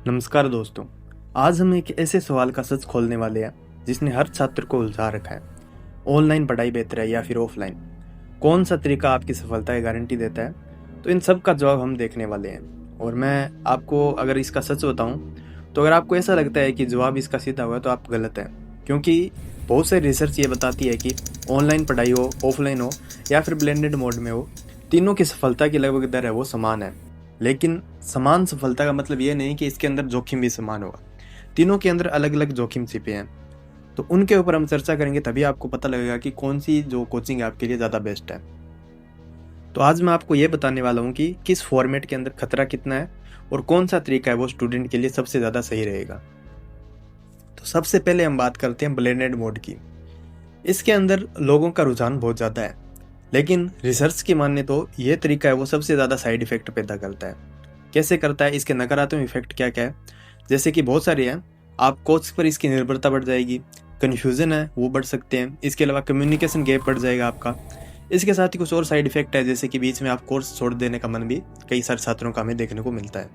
नमस्कार दोस्तों। आज हम एक ऐसे सवाल का सच खोलने वाले हैं जिसने हर छात्र को उलझा रखा है। ऑनलाइन पढ़ाई बेहतर है या फिर ऑफलाइन? कौन सा तरीका आपकी सफलता की गारंटी देता है? तो इन सब का जवाब हम देखने वाले हैं। और मैं आपको अगर इसका सच बताऊं, तो अगर आपको ऐसा लगता है कि जवाब इसका सीधा हुआ तो आप गलत हैं। क्योंकि बहुत सारी रिसर्च ये बताती है कि ऑनलाइन पढ़ाई हो, ऑफलाइन हो या फिर ब्लेंडेड मोड में हो, तीनों की सफलता की लगभग दर है वो समान है। लेकिन समान सफलता का मतलब ये नहीं कि इसके अंदर जोखिम भी समान होगा। तीनों के अंदर अलग अलग जोखिम छिपे हैं। तो उनके ऊपर हम चर्चा करेंगे, तभी आपको पता लगेगा कि कौन सी जो कोचिंग है आपके लिए ज़्यादा बेस्ट है। तो आज मैं आपको ये बताने वाला हूँ कि किस फॉर्मेट के अंदर खतरा कितना है और कौन सा तरीका है वो स्टूडेंट के लिए सबसे ज़्यादा सही रहेगा। तो सबसे पहले हम बात करते हैं ब्लेंडेड मोड की। इसके अंदर लोगों का रुझान बहुत ज़्यादा है, लेकिन रिसर्च की माने तो ये तरीका है वो सबसे ज़्यादा साइड इफेक्ट पैदा करता है। कैसे करता है, इसके नकारात्मक इफेक्ट क्या क्या है? जैसे कि बहुत सारे हैं। आप कोच पर इसकी निर्भरता बढ़ जाएगी, कन्फ्यूज़न है वो बढ़ सकते हैं, इसके अलावा कम्युनिकेशन गैप बढ़ जाएगा आपका। इसके साथ ही कुछ और साइड इफेक्ट है, जैसे कि बीच में आप कोर्स छोड़ देने का मन भी कई सारे छात्रों का हमें देखने को मिलता है।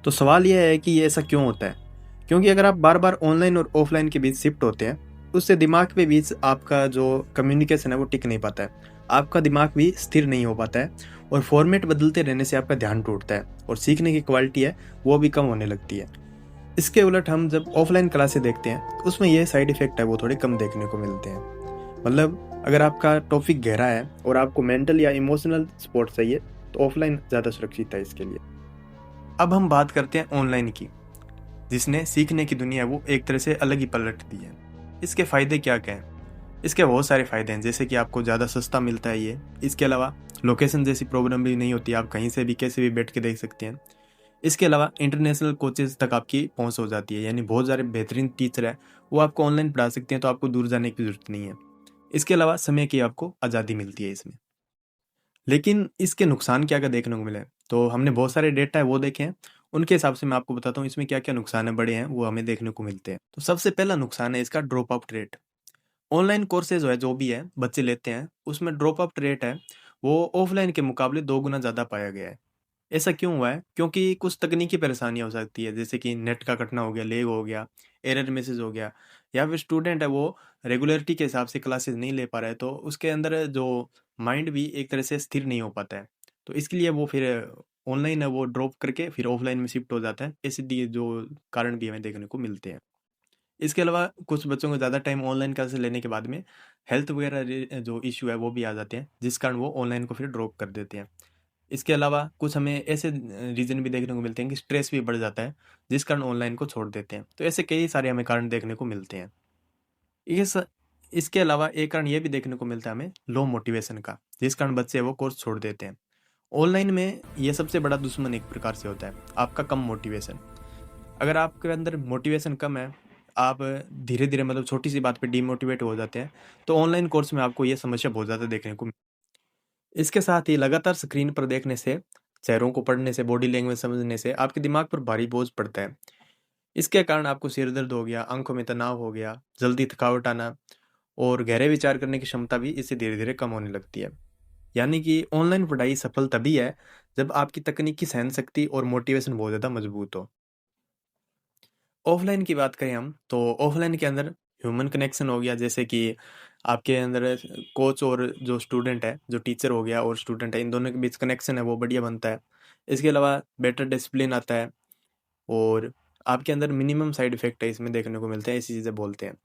तो सवाल यह है कि ये ऐसा क्यों होता है? क्योंकि अगर आप बार बार ऑनलाइन और ऑफलाइन के बीच शिफ्ट होते हैं, उससे दिमाग के बीच आपका जो कम्युनिकेशन है वो टिक नहीं पाता है। आपका दिमाग भी स्थिर नहीं हो पाता है और फॉर्मेट बदलते रहने से आपका ध्यान टूटता है और सीखने की क्वालिटी है वो भी कम होने लगती है। इसके उलट हम जब ऑफलाइन क्लासेस देखते हैं, तो उसमें ये साइड इफेक्ट है वो थोड़े कम देखने को मिलते हैं। मतलब अगर आपका टॉपिक गहरा है और आपको मेंटल या इमोशनल सपोर्ट चाहिए, तो ऑफलाइन ज़्यादा सुरक्षित है इसके लिए। अब हम बात करते हैं ऑनलाइन की, जिसने सीखने की दुनिया वो एक तरह से अलग ही पलट दी है। इसके फ़ायदे क्या क्या हैं? इसके बहुत सारे फ़ायदे हैं, जैसे कि आपको ज़्यादा सस्ता मिलता है ये। इसके अलावा लोकेशन जैसी प्रॉब्लम भी नहीं होती, आप कहीं से भी कैसे भी बैठ के देख सकते हैं। इसके अलावा इंटरनेशनल कोचेज़ तक आपकी पहुंच हो जाती है, यानी बहुत सारे बेहतरीन टीचर है वो आपको ऑनलाइन पढ़ा सकते हैं, तो आपको दूर जाने की ज़रूरत नहीं है। इसके अलावा समय की आपको आज़ादी मिलती है इसमें। लेकिन इसके नुकसान क्या-क्या देखने को मिले? तो हमने बहुत सारे डेटा है वो देखे हैं, उनके हिसाब से मैं आपको बताता हूँ इसमें क्या-क्या नुकसान है बड़े हैं, वो हमें देखने को मिलते हैं। तो सबसे पहला नुकसान है इसका drop out rate. Online courses जो है, जो भी है, बच्चे लेते हैं, उसमें ड्रॉप आउट रेट है, वो ऑफलाइन के मुकाबले 2 गुना ज़्यादा पाया गया है। ऐसा क्यों हुआ है? क्योंकि कुछ तकनीकी परेशानियाँ हो सकती है, जैसे कि नेट का कटना हो गया, लैग हो गया, एरर मैसेज हो गया, या फिर स्टूडेंट है वो रेगुलरिटी के हिसाब से क्लासेस नहीं ले पा रहा है, तो उसके अंदर जो माइंड भी एक तरह से स्थिर नहीं हो पाता है। तो इसके लिए वो फिर ऑनलाइन है वो ड्रॉप करके फिर ऑफलाइन में शिफ्ट हो जाता है। ऐसे दिए जो कारण भी हमें देखने को मिलते हैं। इसके अलावा कुछ बच्चों को ज़्यादा टाइम ऑनलाइन क्लासेस लेने के बाद में हेल्थ वगैरह जो इश्यू है वो भी आ जाते हैं, जिस कारण वो ऑनलाइन को फिर ड्रॉप कर देते हैं। इसके अलावा कुछ हमें ऐसे रीज़न भी देखने को मिलते हैं कि स्ट्रेस भी बढ़ जाता है, जिस कारण ऑनलाइन को छोड़ देते हैं। तो ऐसे कई सारे हमें कारण देखने को मिलते हैं। इस इसके अलावा एक कारण ये भी देखने को मिलता है हमें लो मोटिवेशन का, जिस कारण बच्चे वो कोर्स छोड़ देते हैं। ऑनलाइन में ये सबसे बड़ा दुश्मन एक प्रकार से होता है, आपका कम मोटिवेशन। अगर आपके अंदर मोटिवेशन कम है, आप धीरे-धीरे मतलब छोटी-सी बात पे डीमोटिवेट हो जाते हैं, तो ऑनलाइन कोर्स में आपको ये समस्या बहुत ज़्यादा देखने को इसके साथ ही लगातार स्क्रीन पर देखने से, चेहरों को पढ़ने से, बॉडी लैंग्वेज समझने से आपके दिमाग पर भारी बोझ पड़ता है। इसके कारण आपको सिर दर्द हो गया, आंखों में तनाव हो गया, जल्दी थकावट आना और गहरे विचार करने की क्षमता भी इससे धीरे-धीरे कम होने लगती है। यानी कि ऑनलाइन पढ़ाई सफल तभी है जब आपकी तकनीकी सहनशक्ति और मोटिवेशन बहुत ज़्यादा मजबूत हो। ऑफ़लाइन की बात करें हम, तो ऑफ़लाइन के अंदर ह्यूमन कनेक्शन हो गया, जैसे कि आपके अंदर कोच और जो स्टूडेंट है, जो टीचर हो गया और स्टूडेंट है, इन दोनों के बीच कनेक्शन है वो बढ़िया बनता है। इसके अलावा बेटर डिसिप्लिन आता है और आपके अंदर मिनिमम साइड इफ़ेक्ट है इसमें देखने को मिलते हैं, ऐसी चीज़ें बोलते हैं।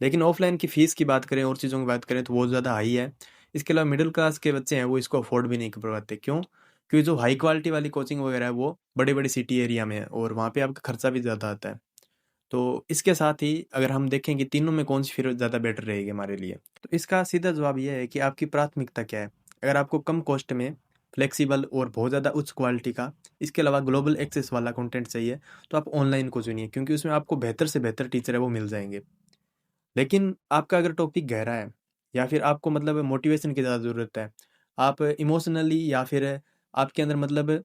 लेकिन ऑफ़लाइन की फ़ीस की बात करें और चीज़ों की बात करें तो बहुत ज़्यादा हाई है। इसके अलावा मिडल क्लास के बच्चे हैं वो इसको अफ़ोर्ड भी नहीं कर पाते। क्यों? क्योंकि जो हाई क्वालिटी वाली कोचिंग वगैरह है वो बड़े-बड़े सिटी एरिया में है और वहाँ पे आपका खर्चा भी ज़्यादा आता है। तो इसके साथ ही अगर हम देखें कि तीनों में कौन-सी फिर ज़्यादा बेटर रहेगी हमारे लिए, तो इसका सीधा जवाब ये है कि आपकी प्राथमिकता क्या है? अगर आपको कम कॉस्ट में फ्लेक्सिबल और बहुत ज़्यादा उच्च क्वालिटी का, इसके अलावा ग्लोबल एक्सेस वाला कंटेंट चाहिए, तो आप ऑनलाइन को चुनिए, क्योंकि उसमें आपको बेहतर से बेहतर टीचर है वो मिल जाएँगे। लेकिन आपका अगर टॉपिक गहरा है या फिर आपको मतलब मोटिवेशन की ज़्यादा ज़रूरत है, आप इमोशनली या फिर आपके अंदर मतलब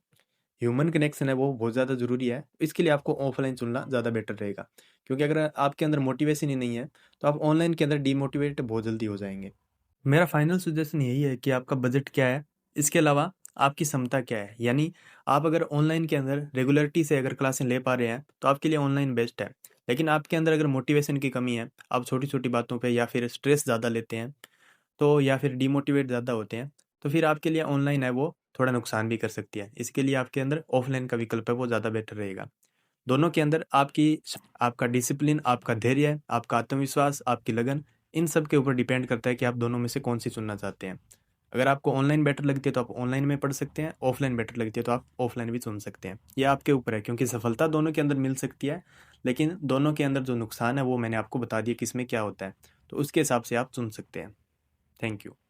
ह्यूमन कनेक्शन है वो बहुत ज़्यादा ज़रूरी है, इसके लिए आपको ऑफ़लाइन चुनना ज़्यादा बेटर रहेगा। क्योंकि अगर आपके अंदर मोटिवेशन ही नहीं है, तो आप ऑनलाइन के अंदर डीमोटिवेट बहुत जल्दी हो जाएँगे। मेरा फाइनल सजेशन यही है कि आपका बजट क्या है, इसके अलावा आपकी क्षमता क्या है। यानी आप अगर ऑनलाइन के अंदर रेगुलरिटी से अगर क्लासें ले पा रहे हैं तो आपके लिए ऑनलाइन बेस्ट है। लेकिन आपके अंदर अगर मोटिवेशन की कमी है, आप छोटी-छोटी बातों पे या फिर स्ट्रेस ज़्यादा लेते हैं, तो या फिर डिमोटिवेट ज़्यादा होते हैं, तो फिर आपके लिए ऑनलाइन है वो थोड़ा नुकसान भी कर सकती है। इसके लिए आपके अंदर ऑफलाइन का विकल्प है वो ज़्यादा बेटर रहेगा। दोनों के अंदर आपका डिसिप्लिन, आपका धैर्य, आपका आत्मविश्वास, आपकी लगन, इन सब के ऊपर डिपेंड करता है कि आप दोनों में से कौन-सी चुनना चाहते हैं। अगर आपको ऑनलाइन बेटर लगती है तो आप ऑनलाइन में पढ़ सकते हैं, ऑफलाइन बेटर लगती है तो आप ऑफलाइन भी चुन सकते हैं। ये आपके ऊपर है, क्योंकि सफलता दोनों के अंदर मिल सकती है, लेकिन दोनों के अंदर जो नुकसान है वो मैंने आपको बता दिया किसमें क्या होता है। तो उसके हिसाब से आप चुन सकते हैं। Thank you.